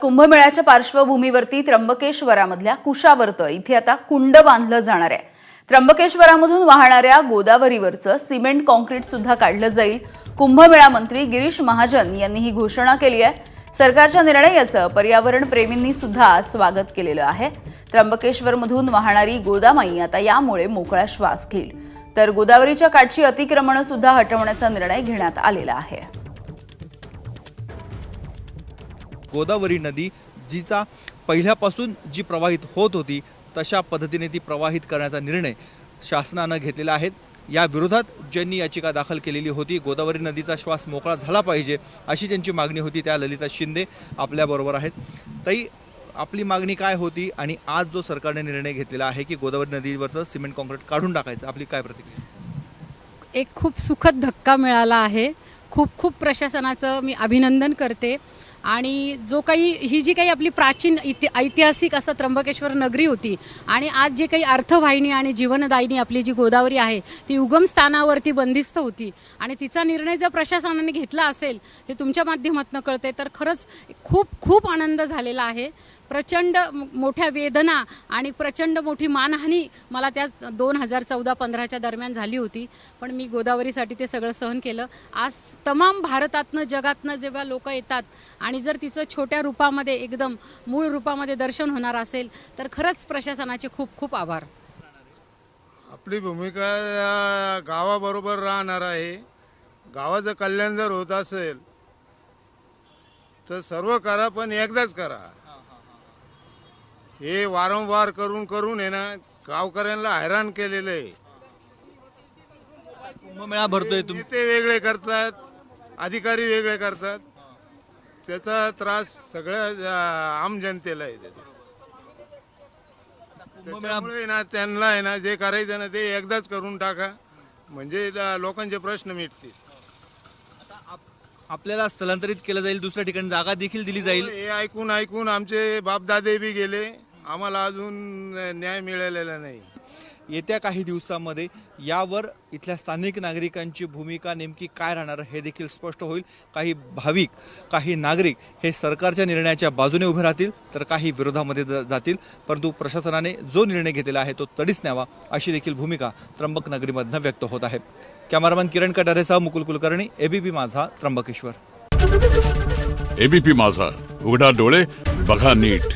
कुंभमेळ्याच्या पार्श्वभूमीवरती त्र्यंबकेश्वरामधल्या कुशावर्त इथे आता कुंड बांधलं जाणार आहे। त्र्यंबकेश्वरामधून वाहणाऱ्या गोदावरीवरचं सिमेंट कॉन्क्रीट सुद्धा काढलं जाईल। कुंभमेळा मंत्री गिरीश महाजन यांनी ही घोषणा केली आहे। सरकारच्या निर्णयाचं पर्यावरण प्रेमींनी सुद्धा स्वागत केलेलं आहे। त्र्यंबकेश्वरमधून वाहणारी गोदामाई आता यामुळे मोकळा श्वास घेईल, तर गोदावरीच्या काठची अतिक्रमण सुद्धा हटवण्याचा निर्णय घेण्यात आलेला आहे। गोदावरी नदी जिचा पहिल्यापासून जी प्रवाहित होत होती तशा पद्धतीने ती प्रवाहित करण्याचा निर्णय शासनाने घेतलेला आहे। या विरोधात ज्यांनी याचिका दाखल केलेली होती, गोदावरी नदीचा श्वास मोकळा झाला पाहिजे अशी त्यांची मागणी होती, त्या ललिता शिंदे आपल्या बरोबर आहेत। ताई, आपली मागणी काय होती आणि आज जो सरकारने निर्णय घेतलेला आहे की गोदावरी नदीवरचं सिमेंट कॉन्क्रीट काढून टाकायचं, आपली काय प्रतिक्रिया? एक खूप सुखद धक्का मिळाला आहे। खूप खूप प्रशासनाचं मी अभिनंदन करते। आणि जो काही ही जी काही आपली प्राचीन ऐतिहासिक असं त्र्यंबकेश्वर नगरी होती आणि आज जे काही अर्थवाहिनी आणि जीवनदायिनी आपली जी गोदावरी आहे ती उगम स्थानावरती बंदिस्त होती आणि तिचा निर्णय जर प्रशासनाने घेतला असेल हे तुमच्या माध्यमातून कळते, तर खरंच खूप खूप आनंद झालेला आहे। प्रचंड मोठ्या वेदना आणि प्रचंड मोठी मानहानी मला त्या 2014-15च्या दरम्यान झाली होती, पण मी गोदावरीसाठी ते सगळं सहन केलं। आज तमाम भारतातनं जगातनं जेव्हा लोक येतात आणि जर तिचं छोट्या रूपामध्ये एकदम मूळ रूपामध्ये दर्शन होणार असेल तर खरंच प्रशासनाचे खूप खूप आभार। आपली भूमिका गावाबरोबर राहणार आहे। गावाचं कल्याण जर होत असेल तर सर्व करा, पण एकदाच करा। हे वारंवार करून करून आहे ना गावकऱ्यांना हैराण केलेलं आहे। कुंभमेळा भरतोय तुम्ही, ते वेगळे करतात, अधिकारी वेगळे करतात, त्याचा त्रास सगळ्या आम जनतेला आहे। त्यामुळे ना त्यांना आहे ना जे करायचं ना ते एकदाच करून टाका, म्हणजे लोकांचे प्रश्न मिटतील। आपल्याला स्थलांतरित केलं जाईल, दुसऱ्या ठिकाणी जागा देखील दिली जाईल। हे ऐकून ऐकून आमचे बापदादे बी गेले, आम्हाला अजून न्याय मिळालेला नाही। येत्या काही दिवसांमध्ये यावर इथल्या स्थानिक नागरिकांची भूमिका नेमकी काय राहणार हे देखील स्पष्ट होईल। काही भाविक, काही नागरिक हे सरकारच्या निर्णयाच्या बाजूने उभे राहतील, तर काही विरोधामध्ये जातील, परंतु प्रशासनाने जो निर्णय घेतलेला आहे तो तडीच न्यावा अशी देखील भूमिका त्र्यंबक नगरीमधून व्यक्त होत आहे। कॅमेरामन किरण कटारेसह मुकुल कुलकर्णी, एबीपी माझा, त्र्यंबकेश्वर। एबीपी माझा, उघडा डोळे बघा नीट।